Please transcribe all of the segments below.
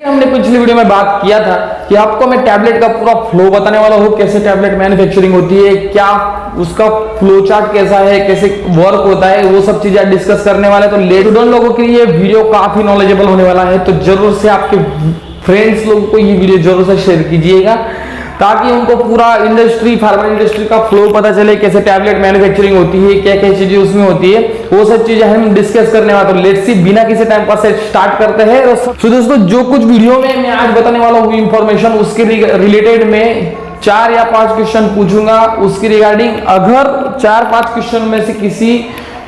हमने पिछली वीडियो में बात किया था कि आपको मैं टैबलेट का पूरा फ्लो बताने वाला हूँ, कैसे टैबलेट मैन्युफैक्चरिंग होती है, क्या उसका फ्लो चार्ट कैसा है, कैसे वर्क होता है, वो सब चीजें डिस्कस करने वाले। तो स्टूडेंट लोगों के लिए वीडियो काफी नॉलेजेबल होने वाला है, तो जरूर से आपके फ्रेंड्स लोगों को ये वीडियो जरूर से शेयर कीजिएगा ताकि उनको पूरा इंडस्ट्री, फार्मा इंडस्ट्री का फ्लो पता चले, कैसे टैबलेट मैन्युफैक्चरिंग होती है, क्या क्या चीजें उसमें होती है, वो सब चीजें हम डिस्कस करने वाले। तो लेट्स सी, बिना किसी टाइम पास से स्टार्ट करते हैं। तो दोस्तों, जो कुछ वीडियो में मैं आज बताने वाला हूँ इंफॉर्मेशन, उसके रिलेटेड में 4 या 5 क्वेश्चन पूछूंगा उसकी रिगार्डिंग। अगर 4-5 क्वेश्चन में से किसी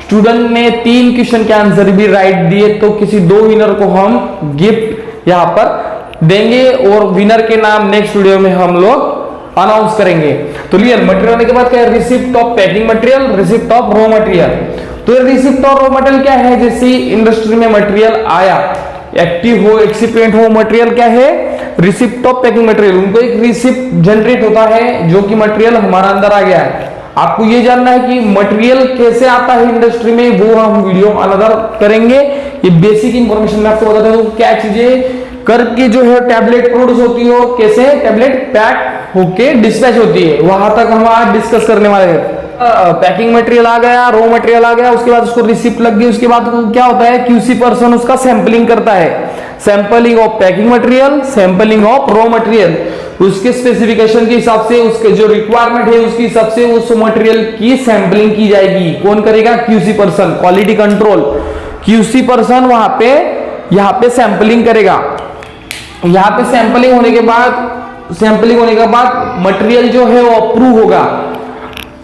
स्टूडेंट ने 3 क्वेश्चन के आंसर भी राइट दिए तो किसी 2 विनर को हम गिफ्ट यहाँ पर देंगे और विनर के नाम नेक्स्ट वीडियो में हम लोग अनाउंस करेंगे। तो क्लियर। मटेरियल आने के बाद क्या है? Receipt of packing material, receipt of raw material. तो रिसिप्ट ऑफ रॉ मटेरियल क्या है? जैसे इंडस्ट्री में मटेरियल आया, एक्टिव हो, एक्सिपिएंट हो, मटेरियल क्या है? Receipt of packing material. उनको एक रिसिप्ट जनरेट होता है जो कि मटेरियल हमारा अंदर आ गया है। आपको ये जानना है कि मटेरियल कैसे आता है इंडस्ट्री में, वो हम वीडियो अनदर करेंगे। ये बेसिक इंफॉर्मेशन मैं आपको बताता हूँ क्या चीजें करके जो है टैबलेट प्रोड्यूस होती हो, कैसे टैबलेट पैक होके डिस्पैच होती है, वहां तक हम आज डिस्कस करने वाले हैं। पैकिंग मटेरियल आ गया, रॉ मटेरियल आ गया, उसके बाद उसको रिसिप्ट लग गई, उसके बाद क्या होता है? क्यूसी पर्सन उसका सैंपलिंग करता है। Sampling of packing material, sampling of raw material, उसके स्पेसिफिकेशन के हिसाब से, उसके जो रिक्वायरमेंट है उसके हिसाब से उस मटेरियल की सैंपलिंग की जाएगी। कौन करेगा? QC person, quality control. QC person वहां पे यहाँ पे सैंपलिंग करेगा। यहाँ पे सैंपलिंग होने के बाद मटेरियल जो है वो अप्रूव होगा।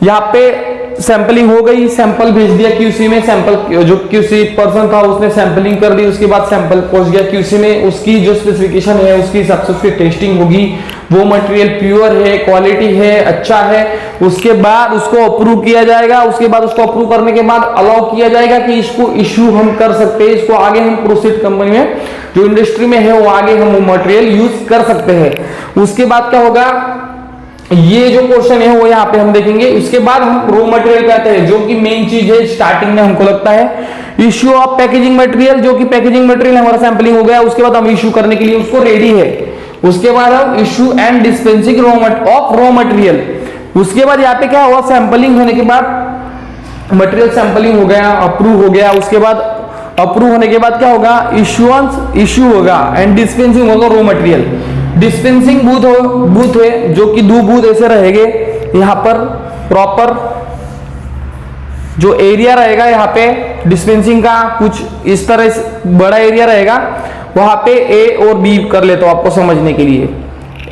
यहाँ पे सैंपलिंग हो गई, सैंपल भेज दिया क्यूसी में, सैंपल जो क्यूसी पर्सन था उसने सैंपलिंग कर दी, उसके बाद सैंपल पहुंच गया क्यूसी में, उसकी जो स्पेसिफिकेशन है उसके हिसाब से उसकी टेस्टिंग होगी, वो मटेरियल प्योर है, क्वालिटी है, अच्छा है, उसके बाद उसको अप्रूव किया जाएगा। उसके बाद उसको अप्रूव करने के बाद अलाउ किया जाएगा कि इसको इश्यू हम कर सकते हैं, इसको आगे हम प्रोसीड कंपनी में जो इंडस्ट्री में है वो आगे हम वो मटेरियल यूज कर सकते हैं। उसके बाद क्या होगा? ये जो क्वेश्चन है वो यहाँ पे हम देखेंगे। उसके बाद हम रॉ मटेरियल पे आते हैं जो कि मेन चीज है स्टार्टिंग में हमको लगता है। इश्यू ऑफ पैकेजिंग मटेरियल, जो कि पैकेजिंग मटेरियल हमारा सैंपलिंग हो गया, उसके बाद हम इश्यू करने के लिए उसको रेडी है। उसके बाद हम issue and dispensing of raw material. उसके बाद यहाँ पे क्या हुआ? सैंपलिंग होने के बाद मटेरियल सैंपलिंग हो गया, अप्रूव हो गया। उसके बाद अप्रूव होने के बाद क्या होगा? इश्यू होगा एंड डिस्पेंसिंग होगा रॉ मटेरियल। डिस्पेंसिंग बूथ है जो कि 2 बूथ ऐसे रहेंगे। यहाँ पर प्रॉपर जो एरिया रहेगा, यहाँ पे डिस्पेंसिंग का कुछ इस तरह से बड़ा एरिया रहेगा, वहां पे ए और बी कर लेता हूं आपको समझने के लिए।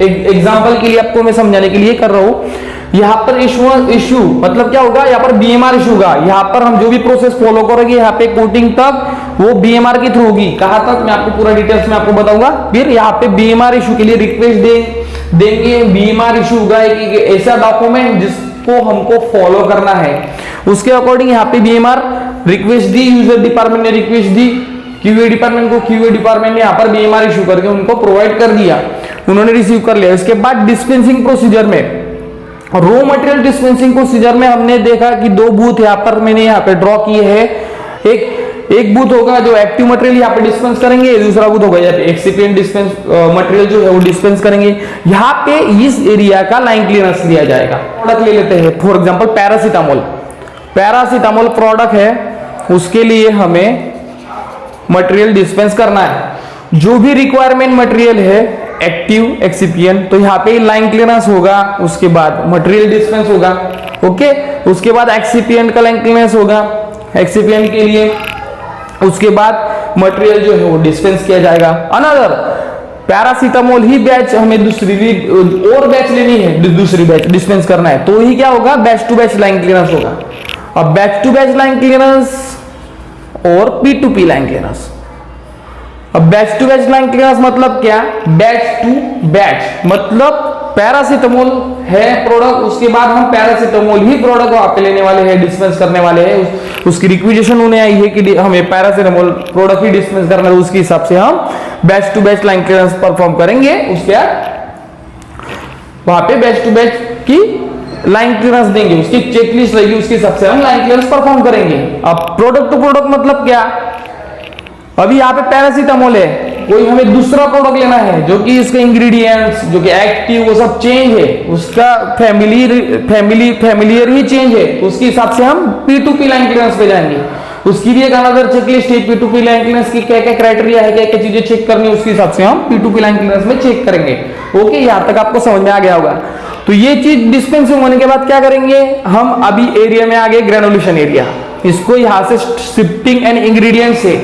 एक एग्जांपल के लिए आपको मैं समझाने के लिए कर रहा हूं। यहाँ पर इश्यू मतलब क्या होगा? यहाँ पर बीएमआर इशू होगा। यहाँ पर हम जो भी प्रोसेस फॉलो करेंगे यहाँ पे कोटिंग तक वो बीएमआर के थ्रू होगी। कहां तक? मैं आपको पूरा डिटेल्स में आपको बताऊंगा। फिर यहाँ पे बीएमआर इशू के लिए रिक्वेस्ट देंगे। बीएमआर इशू होगा एक ऐसा डॉक्यूमेंट जिसको हमको फॉलो करना है, उसके अकॉर्डिंग यहाँ पे BMR request the, user department ने रिक्वेस्ट दी क्यूए डिपार्टमेंट को, क्यूए डिपार्टमेंट ने यहाँ पर बीएमआर इशू करके उनको प्रोवाइड कर दिया, उन्होंने रिसीव कर लिया। इसके बाद डिस्पेंसिंग प्रोसीजर में, रॉ मटेरियल डिस्पेंसिंग प्रोसीजर में हमने देखा कि 2 बूथ यहाँ पर मैंने यहाँ पे ड्रॉ किए हैं। एक बूथ होगा जो एक्टिव मटेरियल यहाँ पे डिस्पेंस करेंगे, दूसरा बूथ होगा यहाँ पे एक्सिपिएंट डिस्पेंस मटेरियल जो है वो डिस्पेंस करेंगे। यहाँ पे इस एरिया का लाइन क्लियरेंस लिया जाएगा। प्रोडक्ट ले लेते हैं, फॉर एग्जांपल पैरासीटामोल प्रोडक्ट है, उसके लिए हमें मटेरियल डिस्पेंस करना है। जो भी रिक्वायरमेंट मटेरियल है, एक्टिव, एक्सिपिएंट, तो यहाँ पे लाइन क्लियरेंस होगा, उसके बाद मटेरियल डिस्पेंस होगा। ओके, उसके बाद एक्सिपिएंट का लाइन क्लियरेंस होगा एक्सिपिएंट के लिए, उसके बाद मटेरियल जो है वो डिस्पेंस किया जाएगा। अनदर पैरासीटामोल ही बैच हमें दूसरी और बैच लेनी है, दूसरी बैच डिस्पेंस करना है, तो ही क्या होगा? Batch to batch line clearance होगा। अब batch to batch line clearance और P2P लाइन क्लियरेंस। अब batch to batch line clearance मतलब क्या? बैच टू बैच मतलब पैरासीटामोल है प्रोडक्ट, उसके बाद हम पैरासीटामोल ही प्रोडक्ट वहां पे लेने वाले हैं, डिस्पेंस करने वाले हैं। उसकी रिक्वेजिशन उन्हें आई है कि हमें पैरासीटामोल प्रोडक्ट ही डिस्पेंस करना है, उसके हिसाब से हम batch to batch line clearance perform करेंगे। उसके बाद वहां पे बैच टू बैच की लाइन क्लियरेंस देंगे, उसकी चेकलिस्ट रहेगी, उसके हिसाब से हम लाइन क्लियरेंस परफॉर्म करेंगे। अब प्रोडक्ट टू प्रोडक्ट मतलब क्या? अभी यहाँ पे पैरासीटामोल है, कोई हमें दूसरा प्रोडक्ट लेना है जो कि इसके इंग्रेडिएंट्स, जो कि एक्टिव, वो सब चेंज है, उसका फैमिलियर ही चेंज है, उसके हिसाब से हम P2P लाइन क्लियरेंस पे जाएंगे। उसकी भी एक अनदर चेकलिस्ट है, P2P लाइन क्लियरेंस की क्या क्या क्राइटेरिया है, क्या क्या चीजें चेक करनी है, उसके हिसाब से हम P2P लाइन क्लियरेंस में चेक करेंगे। ओके, यहां तक आपको समझ में आ गया होगा। तो ये चीज डिस्पेंसिंग होने के बाद क्या करेंगे हम, अभी एरिया में आ गए ग्रेनुलेशन एरिया। इसको यहां से शिफ्टिंग एंड इंग्रेडिएंट से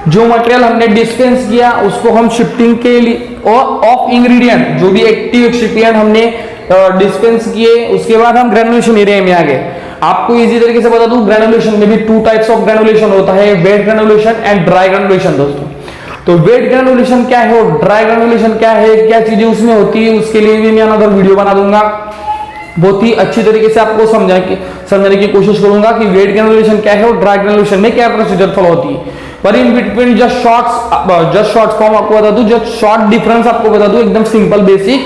जो मटेरियल हमने डिस्पेंस किया उसको हम शिफ्टिंग के लिए ऑफ इंग्रेडिएंट, जो भी एक्टिव एक्सिपिएंट हमने डिस्पेंस किए, उसके बाद हम ग्रेनुलेशन एरिया में आ गए। आपको इजी तरीके से बता दूं, ग्रेनुलेशन में भी 2 टाइप्स ऑफ ग्रेनुलेशन होता है, wet granulation and dry granulation दोस्तों। तो वेट ग्रेनुलेशन क्या है और ड्राई ग्रेनुलेशन क्या है, क्या चीजें उसमें होती है, उसके लिए भी मैं अनदर वीडियो बना दूंगा। बहुत ही अच्छी तरीके से आपको समझाने की कोशिश करूंगा कि वेट ग्रेनुलेशन क्या है और ड्राई ग्रेनुलेशन में क्या प्रोसीजर फॉलो होती है। पर in between just short form आपको बता दूं, जस्ट शॉर्ट डिफरेंस आपको बता दूं, एकदम सिंपल बेसिक,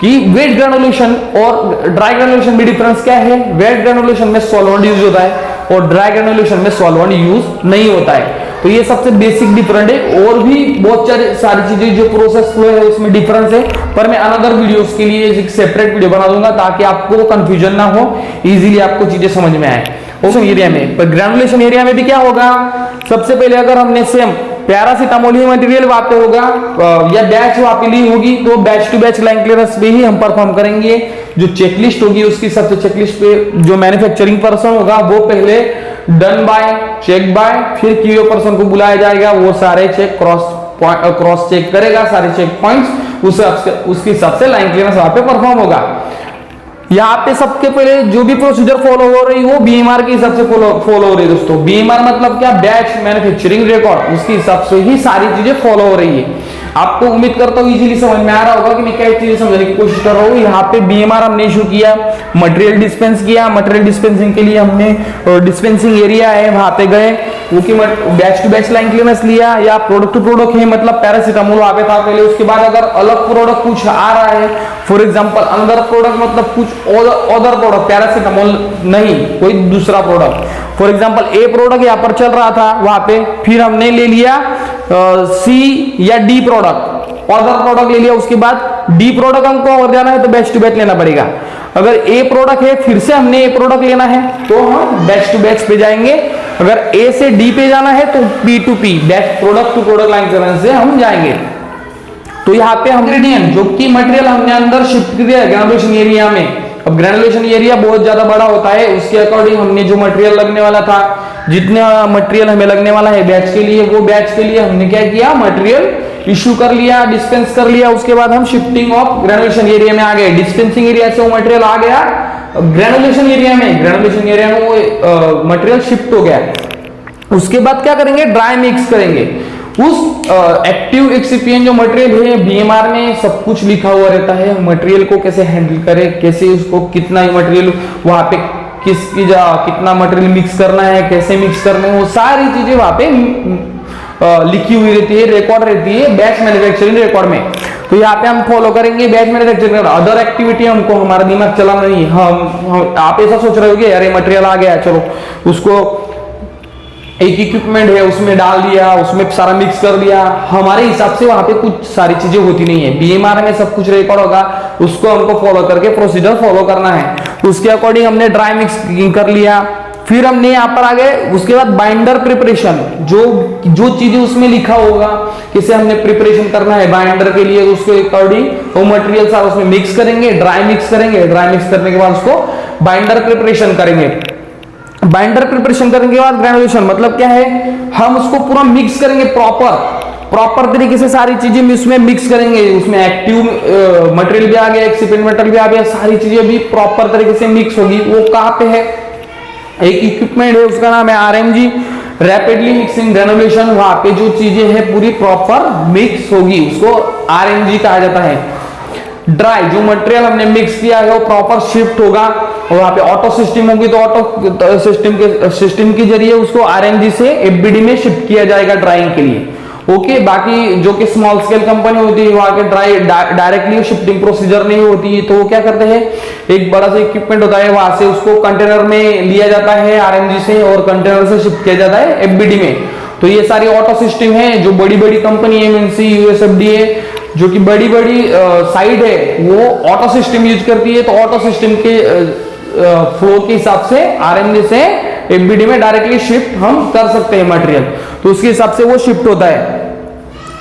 कि वेट ग्रेनुलेशन और ड्राई ग्रेनुलेशन में डिफरेंस क्या है। वेट ग्रेनुलेशन में सॉल्वेंट यूज होता है और ड्राई ग्रेनुलेशन में सॉल्वेंट यूज नहीं होता है। तो ये सबसे बेसिक डिफरेंट है। और भी बहुत सारी चीजें जो प्रोसेस फ्लो है उसमें डिफरेंस है, पर मैं अनदर वीडियोस के लिए एक सेपरेट वीडियो बना दूंगा ताकि आपको कंफ्यूजन ना हो, इजीली आपको चीजें समझ में आए। उस एरिया में, पर ग्रेनुलेशन एरिया में भी क्या होगा, सबसे पहले अगर हमने सेम पैरासीटामोल ही मटेरियल वहां पे होगा या बैच वहां पे ली होगी, तो batch to batch line clearance पे ही हम परफॉर्म करेंगे। जो चेकलिस्ट होगी उसकी सबसे चेकलिस्ट पे जो मैन्युफैक्चरिंग पर्सन होगा वो पहले डन बाय, चेक बाय, फिर क्यूओ पर्सन को बुलाया जाएगा, वो सारे चेक क्रॉस चेक करेगा, सारे चेक पॉइंट्स उसके हिसाब से लाइन क्लियरेंस वहां पे परफॉर्म होगा। यहाँ पे सबके पहले जो भी प्रोसीजर फॉलो हो रही है वो बीएमआर के हिसाब से फॉलो हो रही है दोस्तों। बीएमआर मतलब क्या, बैच मैन्युफैक्चरिंग रिकॉर्ड, उसके हिसाब से ही सारी चीजें फॉलो हो रही है। आपको उम्मीद करता हूँ इजीली समझ में आ रहा होगा कि मैं क्या चीजें समझने की कोशिश कर रहा हूँ। यहाँ पे बीएमआर हमने इशू किया, मटेरियल डिस्पेंस किया, मटेरियल डिस्पेंसिंग के लिए हमने डिस्पेंसिंग एरिया है वहां पे गए, वो की batch to batch line clearance लिया, या प्रोडक्ट टू प्रोडक्ट है, मतलब पैरासीटामोल वहां पे था पहले। उसके बाद अगर अलग प्रोडक्ट कुछ आ रहा है, फॉर एग्जांपल अनदर प्रोडक्ट मतलब कुछ अदर प्रोडक्ट, पैरासीटामोल नहीं कोई दूसरा product, for example A product यहाँ पर चल रहा था वहां पे, फिर हमने ले लिया सी या डी प्रोडक्ट, अदर प्रोडक्ट ले लिया, उसके बाद डी प्रोडक्ट हमको और जाना है तो बैच टू बैच लेना पड़ेगा। अगर ए प्रोडक्ट है फिर से हमने ए प्रोडक्ट लेना है तो हम बैच टू बैच पे जाएंगे। अगर ए से डी पे जाना है तो P2P, batch product to product line clearance से हम जाएंगे। तो यहाँ पे हम इंग्रेडिएंट जो कि मटेरियल हमने अंदर शिफ्ट किया ग्रेनुलेशन एरिया में, अब ग्रेनुलेशन एरिया बहुत ज्यादा बड़ा होता है, उसके अकॉर्डिंग हमने जो मटेरियल लगने वाला था, जितना मटेरियल हमें लगने वाला है बैच के लिए, वो बैच के लिए हमने क्या किया, मटेरियल इशू कर लिया, डिस्पेंस कर लिया। उसके बाद हम शिफ्टिंग ऑफ ग्रेनुलेशन एरिया में आ गए। डिस्पेंसिंग एरिया से वो मटेरियल आ गया ग्रेनुलेशन एरिया में, ग्रेनुलेशन एरिया में वो मटेरियल शिफ्ट हो गया। उसके बाद क्या करेंगे, ड्राई मिक्स करेंगे। उस एक्टिव एक्सिपिएंट जो मटेरियल है, बीएमआर में सब कुछ लिखा हुआ रहता है, मटेरियल को कैसे हैंडल करें, कैसे उसको कितना मटेरियल वहां पे कितना मटेरियल मिक्स करना है, कैसे मिक्स करना है, वो सारी चीजें वहां पे लिखी हुई रहती है, रिकॉर्ड रहती है बैच मैन्युफैक्चरिंग रिकॉर्ड में। तो यहाँ पे हम फॉलो करेंगे बैच मैन्युफैक्चरिंग। अदर एक्टिविटी हमको हमारा दिमाग चला नहीं, हम आप ऐसा सोच रहे होगे अरे मटेरियल आ गया चलो उसको एक इक्विपमेंट है उसमें डाल दिया, उसमें सारा मिक्स कर दिया, हमारे हिसाब से वहां पे कुछ सारी चीजें होती नहीं है। बीएमआर में सब कुछ रिकॉर्ड होगा, उसको हमको फॉलो करके प्रोसीजर फॉलो करना है। उसके अकॉर्डिंग हमने ड्राई मिक्स कर लिया, फिर हमने यहाँ पर आ गए। उसके बाद बाइंडर प्रिपरेशन, जो चीजें उसमें लिखा होगा किसे हमने प्रिपरेशन करना है बाइंडर के लिए, उसके अकॉर्डिंग वो मटेरियल सारा उसमें मिक्स करेंगे, ड्राई मिक्स करेंगे। ड्राई मिक्स करने के बाद उसको बाइंडर प्रिपरेशन करेंगे। बाइंडर प्रिपरेशन करने के बाद ग्रेनुलेशन मतलब क्या है, हम उसको पूरा मिक्स करेंगे, प्रॉपर तरीके से सारी चीजें उसमें मिक्स करेंगे। उसमें एक्टिव मटेरियल भी आ गया, एक्सिपिएंट मटेरियल भी आ गया, सारी चीजें भी प्रॉपर तरीके से मिक्स होगी। वो कहाँ पे है, एक इक्विपमेंट है उसका नाम है RMG, रैपिडली मिक्सिंग ग्रेनुलेशन। वहां पे जो चीजें हैं पूरी प्रॉपर मिक्स होगी, उसको RMG कहा जाता है। ड्राई जो मटेरियल हमने मिक्स किया है वो प्रॉपर शिफ्ट होगा, और वहां पे ऑटो सिस्टम होगी तो ऑटो सिस्टम के जरिए उसको RMG से FBD में शिफ्ट किया जाएगा ड्राइंग के लिए। ओके, बाकी जो कि स्मॉल स्केल कंपनी होती है वहां के डायरेक्टली शिफ्टिंग प्रोसीजर नहीं होती, तो वो क्या करते हैं, एक बड़ा सा इक्विपमेंट होता है, वहां से उसको कंटेनर में लिया जाता है RMG से और कंटेनर से शिफ्ट किया जाता है FBD में। तो ये सारी ऑटो सिस्टम है जो बड़ी बड़ी कंपनी एमएनसी यूएसएफडीए जो कि बड़ी बड़ी साइट है वो ऑटो सिस्टम यूज करती है। तो ऑटो सिस्टम के फ्लो के हिसाब से आरएमडी से एफबीडी में डायरेक्टली शिफ्ट हम कर सकते हैं मटेरियल, तो उसके हिसाब से वो शिफ्ट होता है।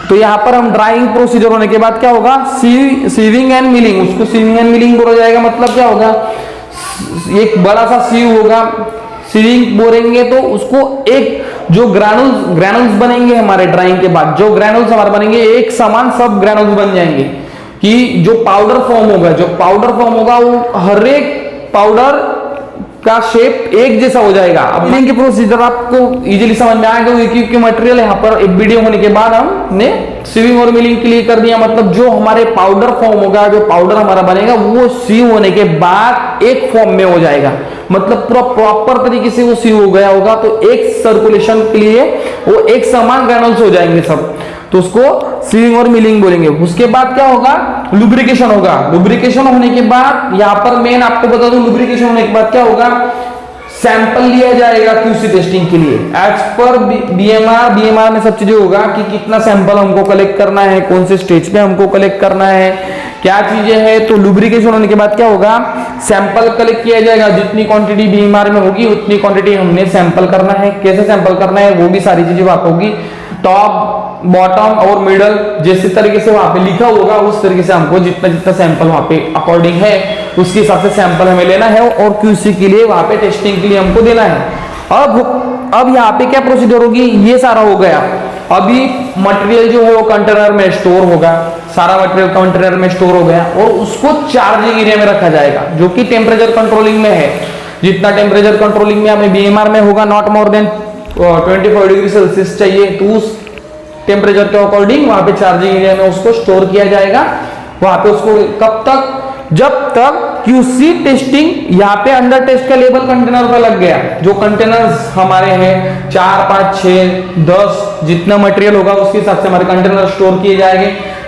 तो यहाँ पर हम ड्राइंग प्रोसीजर होने के बाद क्या होगा, सीविंग एंड मिलिंग, उसको सीविंग एंड मिलिंग बोला जाएगा। मतलब क्या होगा, एक बड़ा सा सीव होगा, सीविंग बोलेंगे तो उसको एक जो ग्रैनुल्स बनेंगे हमारे ड्राइंग के बाद, जो ग्रैनुल्स हमारे बनेंगे एक समान सब ग्रैनुल्स बन जाएंगे कि जो पाउडर फॉर्म होगा वो हर एक पाउडर का शेप एक जैसा हो जाएगा। अब मिलिंग की प्रोसीजर आपको इजीली समझ में आएगा क्योंकि मटेरियल यहाँ पर एक वीडियो होने के बाद हमने सीविंग और मिलिंग के लिए कर दिया। मतलब जो हमारे पाउडर फॉर्म होगा, जो पाउडर हमारा बनेगा वो सीव होने के बाद एक फॉर्म में हो जाएगा, मतलब पूरा प्रॉपर तरीके से वो सीव हो गया होगा। तो एक सर्कुलेशन के लिए वो एक समान ग्रैनुल्स हो जाएंगे सब, तो उसको सीविंग और मिलिंग बोलेंगे। उसके बाद क्या होगा, लुब्रिकेशन होगा। लुब्रिकेशन होने के बाद यहाँ पर मेन आपको बता दूं, लुब्रिकेशन होने के बाद क्या होगा, सैंपल लिया जाएगा क्यूसी टेस्टिंग के लिए एज पर बीएमआर में सब चीजें होगा कि कितना सैंपल हमको कलेक्ट करना है, कौन से स्टेज पे हमको कलेक्ट करना है, क्या चीजें हैं। तो लुब्रिकेशन होने के बाद क्या होगा, सैंपल कलेक्ट किया जाएगा, जितनी क्वांटिटी बीएमआर में होगी उतनी क्वांटिटी हमने सैंपल करना है, कैसे सैंपल करना है वो भी सारी चीजें वहां पर होगी। टॉप, बॉटम और मिडल जैसे तरीके से वहां पे लिखा होगा उस तरीके से हमको जितना जितना सैंपल वहां पे अकॉर्डिंग है उसके हिसाब से सैंपल हमें लेना है और क्यूसी के लिए वहां पे टेस्टिंग के लिए हमको देना है। अब यहाँ पे क्या प्रोसीजर होगी, ये सारा हो गया। अभी मटेरियल जो है वो कंटेनर में स्टोर होगा, सारा मटेरियल कंटेनर में स्टोर हो गया और उसको चार्जिंग एरिया में रखा जाएगा जो कि टेम्परेचर कंट्रोलिंग में है। जितना टेम्परेचर कंट्रोलिंग में हमें बीएमआर में होगा, not more than 25 degree Celsius चाहिए, तो उस टेम्परेचर के अकॉर्डिंग वहां पे चार्जिंग एरिया में उसको स्टोर किया जाएगा। वहां पे उसको कब तक, जब तक क्यूसी टेस्टिंग यहाँ पे अंडर टेस्ट का लेबल कंटेनर पे लग गया। जो कंटेनर्स हमारे हैं 4, 5, 6, 10 जितना मटेरियल होगा उसके हिसाब से हमारे कंटेनर स्टोर किए जाएंगे।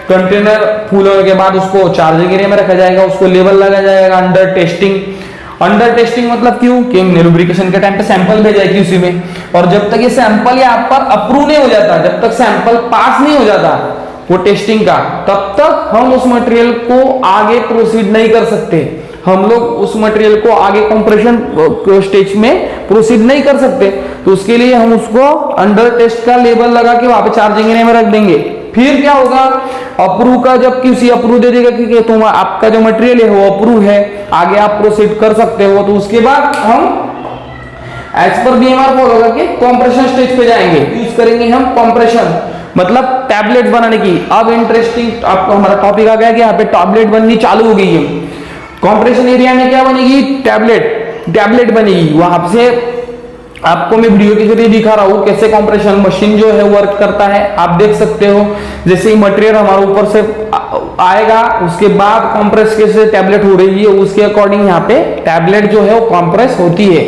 कंटेनर फुल होने के बाद उसको चार्जिंग एरिया में रखा जाएगा, उसको लेबल लगा जाएगा अंडर टेस्टिंग। अंडर टेस्टिंग मतलब क्यों, कि हमने लुब्रिकेशन के टाइम पे सैंपल भेजा है क्यूसी में, और जब तक ये सैंपल यहाँ पर अप्रूव नहीं हो जाता, जब तक सैंपल पास नहीं हो जाता वो टेस्टिंग का, तब तक हम उस मटेरियल को आगे प्रोसीड नहीं कर सकते। हम लोग उस मटेरियल को आगे कंप्रेशन स्टेज में प्रोसीड नहीं कर सकते। तो उसके लिए हम उसको अंडर टेस्ट का लेबल लगा के वहां पे चार्जिंग एरिया में रख देंगे। फिर क्या होगा, अप्रूव का जब क्यूसी अप्रूव दे देगा कि तुम आपका जो मटेरियल है वो अप्रूव है, आगे आप प्रोसीड कर सकते हो, तो उसके बाद हम एज पर बीएमआर फॉलो करके कंप्रेशन स्टेज पे जाएंगे। यूज करेंगे हम कंप्रेशन, मतलब टैबलेट बनाने की। अब इंटरेस्टिंग आपको हमारा टॉपिक आ गया कि यहाँ पे टैबलेट बननी चालू हो गई है। कंप्रेशन एरिया में क्या बनेगी, टैबलेट बनेगी। वहां से आपको मैं वीडियो के जरिए दिखा रहा हूँ कैसे कंप्रेशन मशीन जो है वर्क करता है। आप देख सकते हो जैसे ही मटेरियल हमारे ऊपर से आएगा उसके बाद कंप्रेस कैसे टैबलेट हो रही है, उसके अकॉर्डिंग यहाँ पे टैबलेट जो है वो कंप्रेस होती है।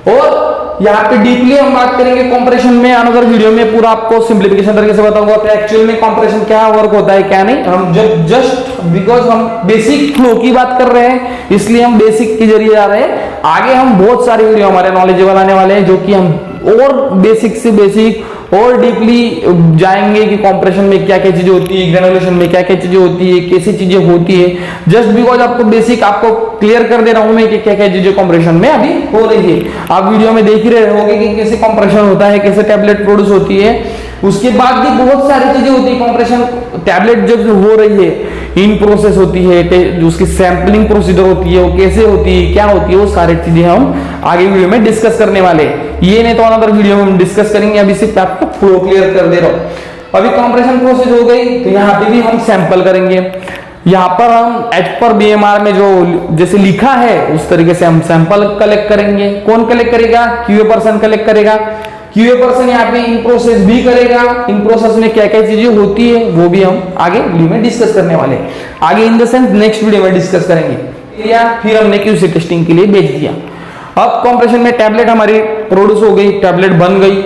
और यहाँ पे डीपली हम बात करेंगे कंप्रेशन में, अनदर वीडियो में पूरा आपको सिंप्लीफिकेशन तरीके से बताऊंगा तो एक्चुअल में कंप्रेशन क्या वर्क होता है क्या नहीं। हम जस्ट बिकॉज हम बेसिक फ्लो की बात कर रहे हैं इसलिए हम बेसिक के जरिए जा रहे हैं। आगे हम बहुत सारी वीडियो हमारे नॉलेजेबल आने वाले हैं जो कि हम और बेसिक से बेसिक और डीपली जाएंगे कि कंप्रेशन में क्या क्या चीजें होती है, ग्रेनुलेशन में क्या क्या चीजें होती है, कैसी चीजें होती है। जस्ट बिकॉज आपको बेसिक आपको क्लियर कर दे रहा हूं मैं कि क्या क्या चीजें कंप्रेशन में अभी हो रही है। आप वीडियो में देख ही रहे होंगे कि कैसे कंप्रेशन होता है, कैसे टैबलेट प्रोड्यूस होती है। उसके बाद भी बहुत सारी चीजें होती है कंप्रेशन। टैबलेट जब हो रही है इन प्रोसेस होती है, जो उसकी सैंपलिंग प्रोसीजर होती है वो कैसे होती है, क्या होती है, वो सारी चीजें हम आगे वीडियो में डिस्कस करने वाले हैं। ये नहीं तो अनदर वीडियो में हम डिस्कस करेंगे, अभी सिर्फ आपको फ्लो क्लियर कर दे रहा हूं। अभी कंप्रेशन प्रोसेस हो गई तो यहाँ पे भी हम सैंपल करेंगे। यहाँ पर हम एज पर बीएमआर में जो जैसे लिखा है उस तरीके से हम सैंपल कलेक्ट करेंगे। कौन कलेक्ट करेगा, क्यूए पर्सन कलेक्ट करेगा। क्यूए पर्सन यहाँ पे इन प्रोसेस भी करेगा। इन प्रोसेस में क्या क्या चीजें होती है वो भी हम आगे वीडियो में डिस्कस करने वाले हैं। आगे in the sense next video में डिस्कस करेंगे। या फिर हमने क्यूसी टेस्टिंग के लिए भेज दिया। अब कंप्रेशन में टैबलेट हमारी प्रोड्यूस हो गई, टैबलेट बन गई,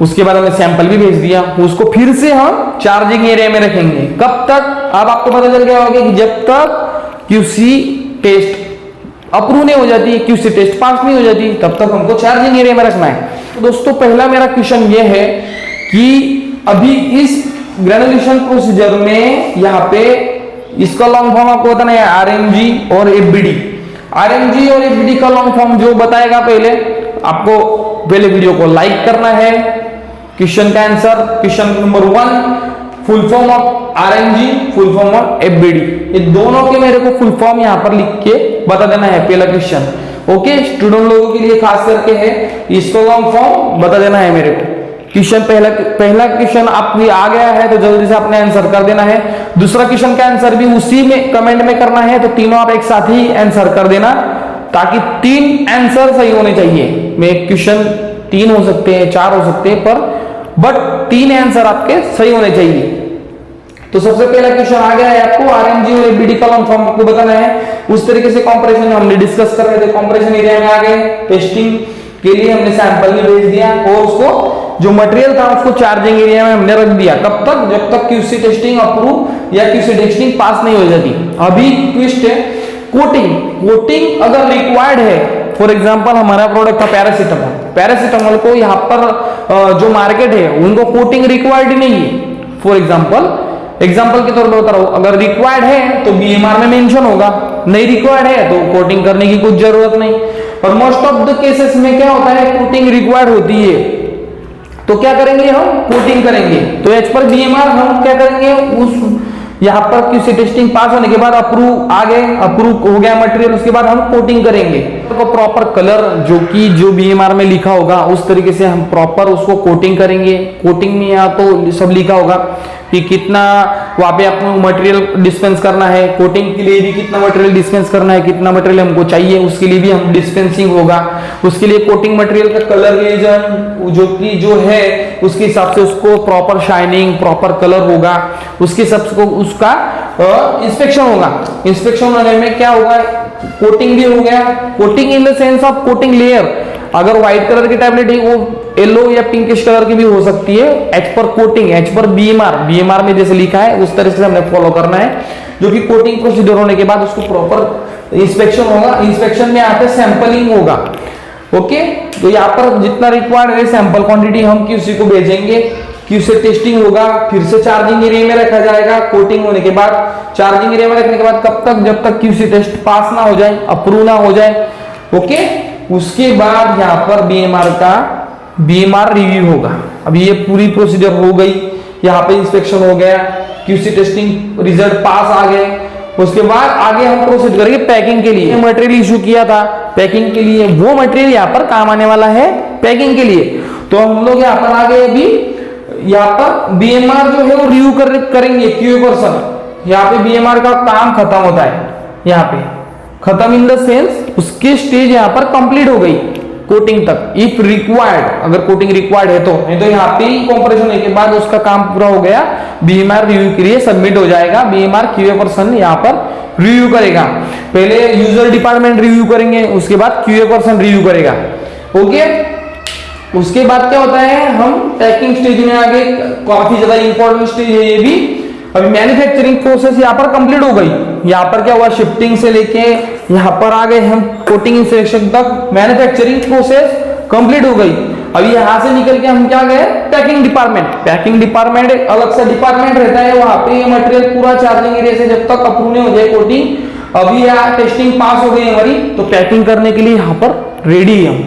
उसके बाद हमने सैंपल भी भेज दिया, उसको फिर से हम चार्जिंग एरिया में रखेंगे। कब तक, अब आपको पता चल गया होगा कि जब तक क्यूसी टेस्ट अप्रूव नहीं हो जाती, क्यूसी टेस्ट पास नहीं हो जाती, तब तक हमको चार्जिंग एरिया में रखना है। तो दोस्तों पहला मेरा क्वेश्चन ये है कि अभी इस ग्रेनुलेशन प्रोसीजर में यहाँ पे इसका लॉन्ग फॉर्म आपको बताना है आरएमजी और एफबीडी। आरएमजी और एफबीडी का लॉन्ग फॉर्म जो बताएगा पहले आपको, पहले वीडियो को लाइक करना है। क्वेश्चन का answer, question number 1, full form of RMG, full form of FBD, ये दोनों के मेरे को फुल फॉर्म यहाँ पर लिख के बता देना है पहला क्वेश्चन। ओके, स्टूडेंट लोगों के लिए खास करके है, इसको लॉन्ग फॉर्म बता देना है मेरे को। क्वेश्चन पहला क्वेश्चन आपको आ गया है तो जल्दी से आपने आंसर कर देना है। दूसरा क्वेश्चन का आंसर भी उसी में कमेंट में करना है, तो तीनों आप एक साथ ही आंसर कर देना, ताकि 3 आंसर सही होने चाहिए। में क्वेश्चन 3 हो सकते हैं, 4 हो सकते हैं, पर बट 3 आंसर आपके सही होने चाहिए। तो सबसे पहला क्वेश्चन आ गया है आपको, आरएमजी और एफबीडी का लॉन्ग फॉर्म आपको बताना है। उस तरीके से कंपैरिजन हमने डिस्कस कर रहे थे, कंपैरिजन एरिया में आ गए, टेस्टिंग के लिए हमने सैंपल भी भेज दिया और उसको जो मटेरियल था उसको चार्जिंग एरिया में हमने रख दिया। कब तक? जब तक क्यूसी टेस्टिंग अप्रूव या क्यूसी टेस्टिंग पास नहीं हो जाती। अभी ट्विस्ट है कोटिंग। कोटिंग अगर रिक्वायर्ड है, फॉर एग्जांपल हमारा प्रोडक्ट था पैरासीटामोल, पैरासीटामोल को यहाँ पर जो मार्केट है उनको कोटिंग रिक्वायर्ड ही नहीं है। फॉर एग्जांपल के तौर पर बता रहा हूं, अगर रिक्वायर्ड है तो बीएमआर में मेंशन होगा, नहीं रिक्वायर्ड है तो कोटिंग करने की कुछ जरूरत नहीं। और मोस्ट ऑफ द केसेस में क्या होता है, कोटिंग रिक्वायर्ड होती है, तो क्या करेंगे हम, कोटिंग करेंगे। तो एज पर बीएमआर हम क्या करेंगे, उस यहाँ पर क्यूसी टेस्टिंग पास होने के बाद अप्रूव हो गया मटेरियल, उसके बाद हम कोटिंग करेंगे। तो प्रॉपर कलर जो बीएमआर में लिखा होगा उस तरीके से हम प्रॉपर उसको कोटिंग करेंगे। कोटिंग में यहाँ तो सब लिखा होगा कि कितना वहां पे आपको मटेरियल डिस्पेंस करना है, कोटिंग के लिए भी कितना मटेरियल डिस्पेंस करना है, कितना मटेरियल हमको चाहिए उसके लिए भी हम डिस्पेंसिंग होगा। उसके लिए कोटिंग मटेरियल का कलर रिएजन जो है उसके हिसाब से उसको प्रॉपर शाइनिंग, प्रॉपर कलर होगा, उसके हिसाब से उसका इंस्पेक्शन होगा। इंस्पेक्शन होने में क्या होगा, कोटिंग भी हो गया, coating in the sense of coating layer. अगर व्हाइट कलर की टैबलेट है वो येलो या पिंकिश कलर की भी हो सकती है, as per coating, as per BMR में जैसे लिखा है उस तरह से हमने फॉलो करना है। जो कि कोटिंग प्रोसीजर होने के बाद उसको प्रॉपर इंस्पेक्शन होगा। इंस्पेक्शन में यहाँ पे सैंपलिंग होगा। ओके, तो यहाँ पर जितना रिक्वायर्ड है सैंपल क्वांटिटी हम क्यूसी को भेजेंगे, क्यूसी टेस्टिंग होगा, फिर से चार्जिंग एरिया में रखा जाएगा। कोटिंग होने के बाद चार्जिंग एरिया में रखने के बाद कब तक, जब तक क्यूसी टेस्ट पास ना हो जाए, अप्रूव ना हो जाए। ओके, उसके बाद यहाँ पर बीएमआर रिव्यू होगा। अब ये पूरी प्रोसीजर हो गई, यहाँ पे इंस्पेक्शन हो गया, क्यूसी टेस्टिंग रिजल्ट पास आ गए। उसके बाद आगे हम प्रोसीड करेंगे पैकिंग के लिए। मटेरियल इशू किया था पैकिंग के लिए, वो मटेरियल यहाँ पर काम आने वाला है पैकिंग के लिए। तो हम लोग यहाँ पर आगे अभी यहाँ पर बीएमआर जो है वो रिव्यू करेंगे क्यूए पर्सन। यहाँ पे बीएमआर का काम खत्म होता है, यहाँ पे खत्म इन द सेंस उसकी स्टेज यहाँ पर कंप्लीट हो गई कोटिंग तक, इफ रिक्वायर्ड, अगर कोटिंग रिक्वायर्ड है तो। नहीं तो यहाँ पे ही कंप्रेशन होने के बाद उसका काम पूरा हो गया, बीएमआर रिव्यू के लिए सबमिट हो जाएगा। बीएमआर क्यूए पर्सन यहाँ पर रिव्यू करेगा। पहले यूजर डिपार्टमेंट रिव्यू करेंगे, उसके बाद क्यूए पर्सन रिव्यू करेगा। ओके, उसके बाद क्या होता है, हम पैकिंग स्टेज में आगे, काफी ज्यादा इंपॉर्टेंट स्टेज है ये भी। अभी मैन्युफैक्चरिंग प्रोसेस यहाँ पर कंप्लीट हो गई। यहाँ पर क्या हुआ, शिफ्टिंग से लेके यहाँ पर आ गए हम कोटिंग इंस्पेक्शन तक, मैन्युफैक्चरिंग प्रोसेस कंप्लीट हो गई। अभी यहाँ से निकल के हम क्या गए, पैकिंग डिपार्टमेंट। पैकिंग डिपार्टमेंट एक अलग सा डिपार्टमेंट रहता है, वहां पे ये मटेरियल पूरा चार्जिंग एरिया से जब तक अप्रूव नहीं हो जाए कोटिंग, अभी यहाँ टेस्टिंग पास हो गई हमारी, तो पैकिंग करने के लिए यहाँ पर रेडी है हम।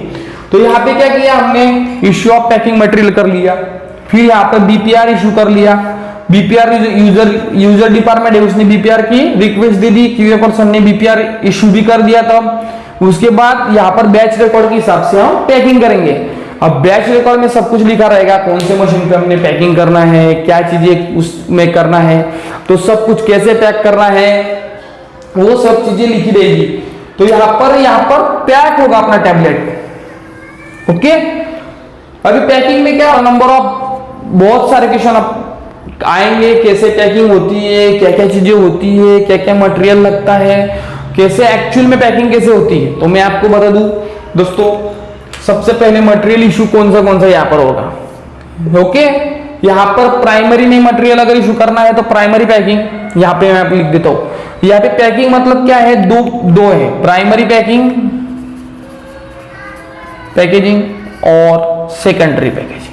तो यहाँ पे क्या किया हमने, इश्यू ऑफ पैकिंग मटेरियल कर लिया, फिर यहाँ पर बीपीआर इशू कर लिया। बीपीआर यूजर डिपार्टमेंट है, उसने बीपीआर की रिक्वेस्ट दे दी, क्यूए पर्सन ने बीपीआर इशू भी कर दिया। तब उसके बाद यहाँ पर बैच रिकॉर्ड के हिसाब से हम पैकिंग करेंगे। अब बैच रिकॉर्ड में सब कुछ लिखा रहेगा, कौन से मशीन पे हमने पैकिंग करना है, क्या चीजें उसमें करना है, तो सब कुछ कैसे पैक करना है, वो सब चीजें लिखी रहेगी। तो यहाँ पर पैक होगा अपना टैबलेट। ओके, अभी पैकिंग में क्या, नंबर ऑफ बहुत सारे क्वेश्चन आएंगे, कैसे पैकिंग होती है, क्या क्या चीजें होती है, क्या क्या मटेरियल लगता है, कैसे एक्चुअल में पैकिंग कैसे होती है। तो मैं आपको बता दूं दोस्तों, सबसे पहले मटेरियल इशू कौन सा यहाँ पर होगा। ओके, यहाँ पर प्राइमरी में मटेरियल अगर इशू करना है तो प्राइमरी पैकिंग यहाँ पे मैं लिख देता हूं। यहाँ पे पैकिंग मतलब क्या है, दो है, प्राइमरी पैकेजिंग और सेकेंडरी पैकेजिंग।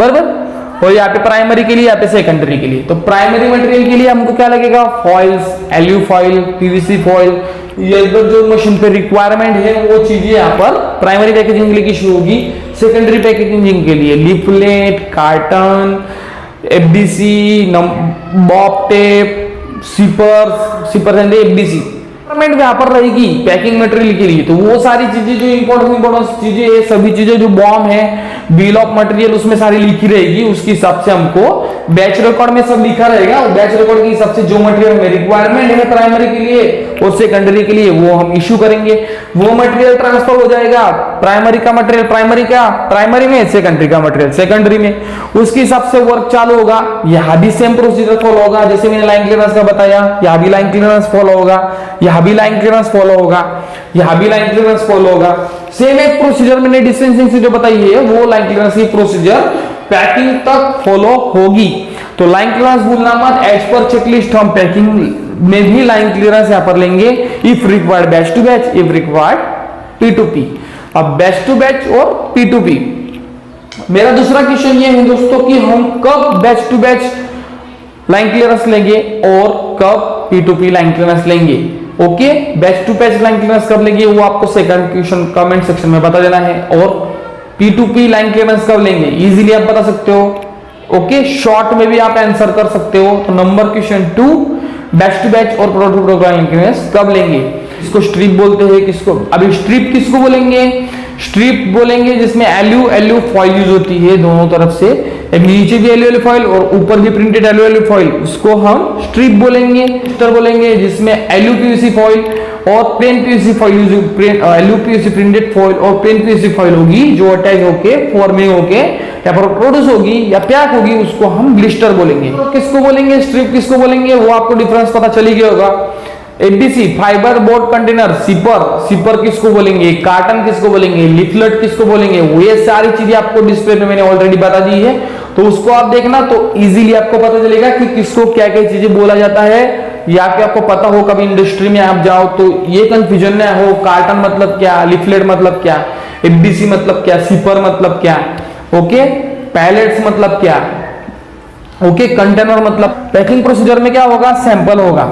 बराबर। और यहाँ पे प्राइमरी के लिए, यहाँ पे सेकेंडरी के लिए। तो प्राइमरी मटेरियल के लिए हमको क्या लगेगा, foils, alu foil, PVC foil, ये जो मशीन पे रिक्वायरमेंट है वो चीजें यहाँ पर प्राइमरी पैकेजिंग के लिए इशू होगी। सेकेंडरी पैकेजिंग के लिए leaflet, carton, FDC, BOPP tape, sipper and FDC यहाँ पर रहेगी पैकिंग मटेरियल के लिए। तो वो सारी चीजें जो इंपॉर्टेंट चीजें है, सभी चीजें जो बॉम है, बिल ऑफ मटेरियल, उसमें सारी लिखी रहेगी। उसके हिसाब से हमको बैच रिकॉर्ड में सब लिखा रहेगा। बैच रिकॉर्ड के हिसाब से जो मटेरियल में रिक्वायरमेंट है प्राइमरी के लिए और सेकेंडरी के लिए वो हम इशू करेंगे। वो मटेरियल ट्रांसफर हो जाएगा, प्राइमरी का मटेरियल प्राइमरी में, सेकेंडरी का मटेरियल सेकेंडरी में। उसके हिसाब से वर्क चालू होगा। यहाँ भी सेम प्रोसीजर फॉलो होगा, जैसे मैंने लाइन क्लियरेंस का बताया, यहाँ भी लाइन क्लियरेंस फॉलो होगा, यहाँ भी लाइन क्लियरेंस फॉलो होगा, यहाँ भी लाइन क्लियरेंस फॉलो होगा। सेम एक प्रोसीजर मैंने डिस्टेंसिंग से जो बताई है वो लाइन क्लियरेंस की प्रोसीजर पैकिंग तक फॉलो होगी। तो लाइन क्लियरेंस भूलना मत, एज पर चेकलिस्ट हम पैकिंग में भी लाइन क्लियरेंस यहां पर लेंगे। If required batch to batch, if required P to P. अब बैच टू बैच और पी टू पी, मेरा दूसरा क्वेश्चन ये है दोस्तों कि हम कब batch to batch line clearance लेंगे और कब P to P line clearance लेंगे। Okay, batch to batch line clearance कब लेंगे वो आपको सेकंड क्वेश्चन कमेंट सेक्शन में बता देना है। और P2P लाइन क्लियरेंस कब लेंगे इजीली आप बता सकते हो। ओके, शॉर्ट में भी आप आंसर कर सकते हो। तो number question 2, batch to batch और product to product line clearance कब लेंगे। इसको स्ट्रिप बोलते हैं, किसको, अभी स्ट्रिप किसको बोलेंगे, स्ट्रिप बोलेंगे जिसमें एलयू फॉइल यूज होती है दोनों तरफ से, नीचे भी एलयू फॉइल और ऊपर भी प्रिंटेड एलयू फॉइल, उसको हम स्ट्रिप बोलेंगे। स्टर बोलेंगे जिसमें एलयू पीवीसी फॉइल और plain PVC foil use, alu PVC printed foil और प्लेन पीवीसी फॉइल होगी जो अटैच होके फॉर्मिंग होके या पर प्रोड्यूस होगी या पैक होगी, उसको हम ग्लिस्टर बोलेंगे। तो किसको बोलेंगे, स्ट्रिप किसको बोलेंगे, वो आपको डिफरेंस पता चली गया होगा। एफडीसी, फाइबर बोर्ड कंटेनर, सीपर किसको बोलेंगे, कार्टन किसको बोलेंगे, लीफलेट किसको बोलेंगे, वो ये सारी चीजें आपको डिस्प्ले पे मैंने ऑलरेडी बता दी है। तो उसको आप देखना तो इजीली आपको पता चलेगा कि किसको क्या क्या चीजें बोला जाता है, या कि आपको पता हो कभी इंडस्ट्री में आप जाओ तो ये कंफ्यूजन ना हो, कार्टन मतलब क्या, लीफलेट मतलब क्या, एफडीसी मतलब क्या, सीपर मतलब क्या, ओके, पैलेट्स मतलब क्या, ओके, कंटेनर मतलब। पैकिंग प्रोसीजर में क्या होगा, सैंपल होगा।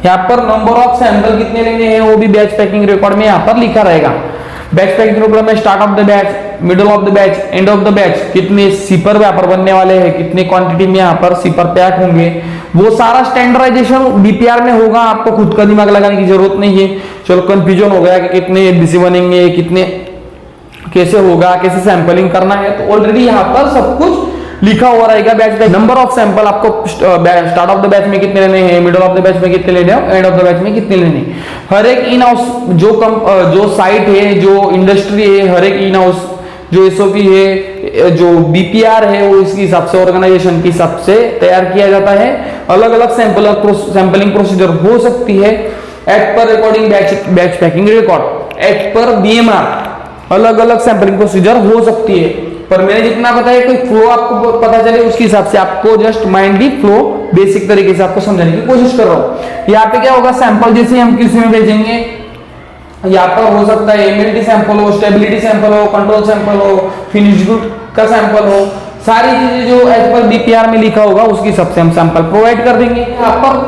यहाँ पर नंबर ऑफ सैंपल कितने लेने हैं वो भी बैच पैकिंग रिकॉर्ड में यहाँ पर लिखा रहेगा। बैच पैकिंग रिकॉर्ड में start of the batch, middle of the batch, end of the batch, कितने सीपर यहाँ पर बनने वाले हैं, कितने क्वांटिटी में यहाँ पर सीपर पैक होंगे, वो सारा स्टैंडर्डाइजेशन बीपीआर में होगा। आपको खुद का दिमाग लगाने की जरूरत नहीं है। चलो कंफ्यूजन हो गया कि कितने एफडीसी बनेंगे, कितने कैसे होगा, कैसे सैंपलिंग करना है, तो ऑलरेडी यहाँ पर सब कुछ लिखा हुआ रहेगा। बैच नंबर ऑफ सैंपल आपको स्टार्ट ऑफ द बैच में कितने लेने हैं, मिडल ऑफ द बैच में कितने लेने हैं, एंड ऑफ द बैच में कितने लेने हैं। हर एक इन हाउस जो साइट है, जो इंडस्ट्री है, हर एक इन हाउस जो एसओपी है, जो बीपीआर है, वो इसके हिसाब से ऑर्गेनाइजेशन के हिसाब से तैयार किया जाता है। अलग अलग सैंपलिंग प्रोसीजर हो सकती है। As per recording batch packing record, as per BMR अलग अलग सैंपलिंग प्रोसीजर हो सकती है। पर मैंने जितना बताया कोई फ्लो आपको पता चले उसके हिसाब से आपको जस्ट माइंडली फ्लो बेसिक तरीके से आपको समझाने की कोशिश कर रहा हूं। यहाँ पे क्या होगा, सैंपल जैसे हम किसी में भेजेंगे, यहाँ पर हो सकता है एमएलटी सैंपल हो, स्टेबिलिटी सैंपल हो, कंट्रोल सैंपल हो, फिनिश गुड का सैंपल हो, सारी चीजें जो एज पर बीपीआर में लिखा होगा उसके हिसाब से हम सैंपल प्रोवाइड कर देंगे। यहाँ पर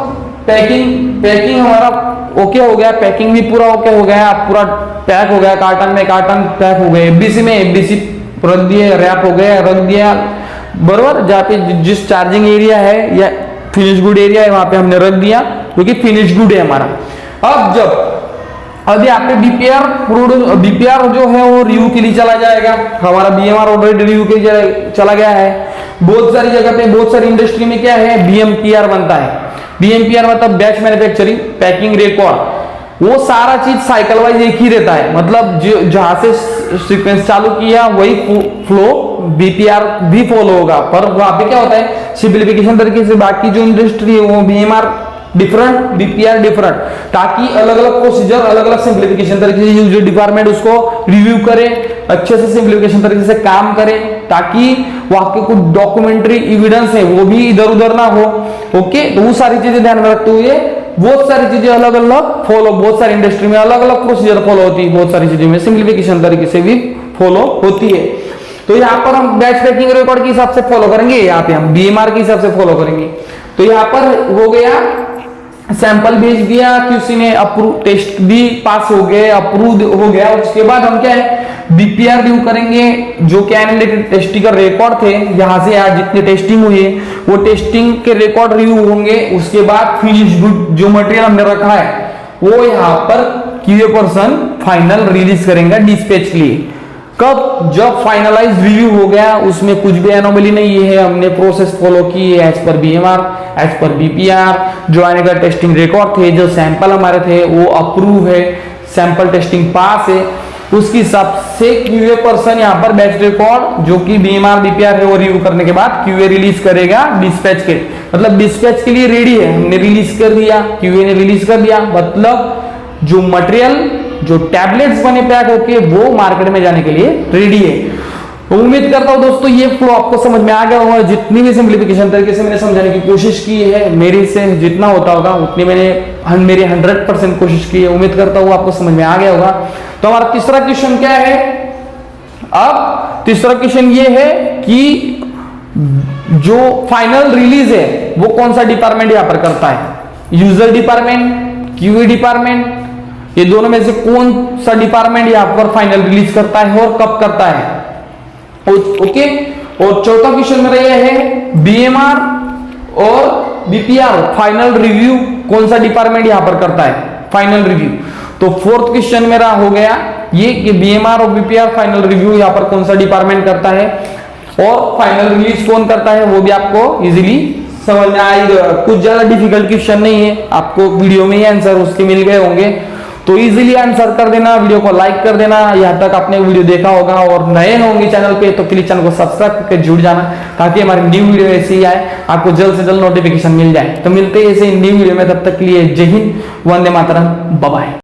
पैकिंग हमारा ओके हो गया, पैकिंग भी पूरा ओके हो गया, पूरा पैक हो गया, कार्टन में कार्टन पैक हो गए, एफडीसी में एफडीसी रख दिए, रैप हो गया, रख दिया बराबर। जहाँ पे जिस चार्जिंग एरिया है या फिनिश गुड एरिया है वहां पे हमने रख दिया क्योंकि फिनिश गुड है हमारा। अब यहाँ पे बीपीआर जो है वो रिव्यू के लिए चला जाएगा। हमारा बीएमआर ऑलरेडी रिव्यू के लिए चला गया है। बहुत सारी जगह पे, बहुत सारी इंडस्ट्री में क्या है, बीएमपीआर बनता है। बीएमपीआर मतलब बैच मैन्युफैक्चरिंग पैकिंग रिकॉर्ड। वो सारा चीज साइकिल वाइज एक ही रहता है, मतलब जहां से सीक्वेंस चालू किया वही फ्लो बीपीआर भी फॉलो होगा। पर वहां पे क्या होता है, सिंप्लीफिकेशन तरीके से बाकी जो इंडस्ट्री है वो बीएमआर डिफरेंट, बीपीआर डिफरेंट, ताकि अलग अलग प्रोसीजर, अलग अलग सिंप्लीफिकेशन तरीके से यूजर डिपार्टमेंट उसको रिव्यू करे, अच्छे से सिंप्लीफिकेशन तरीके से काम करे, ताकि वहां के कुछ डॉक्यूमेंट्री एविडेंस है वो भी इधर उधर ना हो। ओके, तो वो सारी चीजें ध्यान में रखते हुए बहुत सारी चीजें अलग अलग फॉलो, बहुत सारी इंडस्ट्री में अलग अलग प्रोसीजर फॉलो होती है, बहुत सारी चीजें में सिंप्लीफिकेशन तरीके से भी फॉलो होती है। तो यहाँ पर हम बैच ट्रैकिंग रिकॉर्ड के हिसाब से फॉलो करेंगे, यहाँ पे हम बीएमआर के हिसाब से फॉलो करेंगे। तो यहाँ पर हो गया, सैंपल भेज दिया, किसी ने अप्रूव, टेस्ट भी पास हो गए, अप्रूव हो गया। उसके बाद हम क्या है, बीपीआर रिव्यू करेंगे, जो कैंडिडेट टेस्टिंग का रिकॉर्ड थे, यहाँ से आज जितनी टेस्टिंग हुई है वो टेस्टिंग के रिकॉर्ड रिव्यू होंगे। उसके बाद फिनिश गुड जो मटेरियल हमने रखा है वो यहाँ पर क्यूए पर्सन फाइनल रिलीज करेंगे डिस्पैच के लिए। कब? जब फाइनलाइज रिव्यू हो गया, उसमें कुछ भी एनोमली नहीं है, हमने प्रोसेस फॉलो की है as per BMR, as per BPR, जो आने का टेस्टिंग रिकॉर्ड थे, जो सैंपल हमारे थे वो अप्रूव है, सैंपल टेस्टिंग पास है, उसकी सबसे क्यूए पर्सन यहाँ पर बैच रिकॉर्ड जो कि बीएमआर बीपीआर है वो रिव्यू करने के बाद क्यूए रिलीज करेगा डिस्पैच के, मतलब डिस्पैच के लिए रेडी है, हमने रिलीज कर दिया, क्यूए ने रिलीज कर दिया, मतलब जो मटेरियल, जो टैबलेट्स बने पैक होके वो मार्केट में जाने के लिए रेडी है। तो उम्मीद करता हूं दोस्तों ये फ्लो आपको समझ में आ गया होगा। जितनी भी सिंप्लीफिकेशन तरीके से मैंने समझाने की कोशिश की है, मेरी से जितना होता होगा उतनी मैंने मेरी 100% कोशिश की है। उम्मीद करता हूं आपको समझ में आ गया होगा। तो हमारा तीसरा क्वेश्चन क्या है? अब तीसरा क्वेश्चन ये है कि जो फाइनल रिलीज है वो कौन सा डिपार्टमेंट यहां पर करता है? यूजर डिपार्टमेंट, क्यूए डिपार्टमेंट, ये दोनों में से कौन सा डिपार्टमेंट यहां पर फाइनल रिलीज करता है और कब करता है? ओके। और चौथा क्वेश्चन मेरा यह है बीएमआर और बीपीआर फाइनल रिव्यू कौन सा डिपार्टमेंट यहां पर करता है? Final review. तो फोर्थ क्वेश्चन मेरा हो गया ये कि बीएमआर और बीपीआर फाइनल रिव्यू यहां पर कौन सा डिपार्टमेंट करता है और फाइनल रिलीज कौन करता है, वो भी आपको इजीली समझ में आएगा। कुछ ज्यादा डिफिकल्ट क्वेश्चन नहीं है, आपको वीडियो में ही आंसर उसके मिल गए होंगे, तो इजीली आंसर कर देना। वीडियो को लाइक कर देना, यहाँ तक आपने वीडियो देखा होगा और नए होंगे चैनल पे तो प्लीज चैनल को सब्सक्राइब करके जुड़ जाना ताकि हमारी न्यू वीडियो ऐसे ही आए, आपको जल्द से जल्द नोटिफिकेशन मिल जाए। तो मिलते हैं ऐसे न्यू वीडियो में, तब तक के लिए जय हिंद, वंदे मातरम, बाय बाय।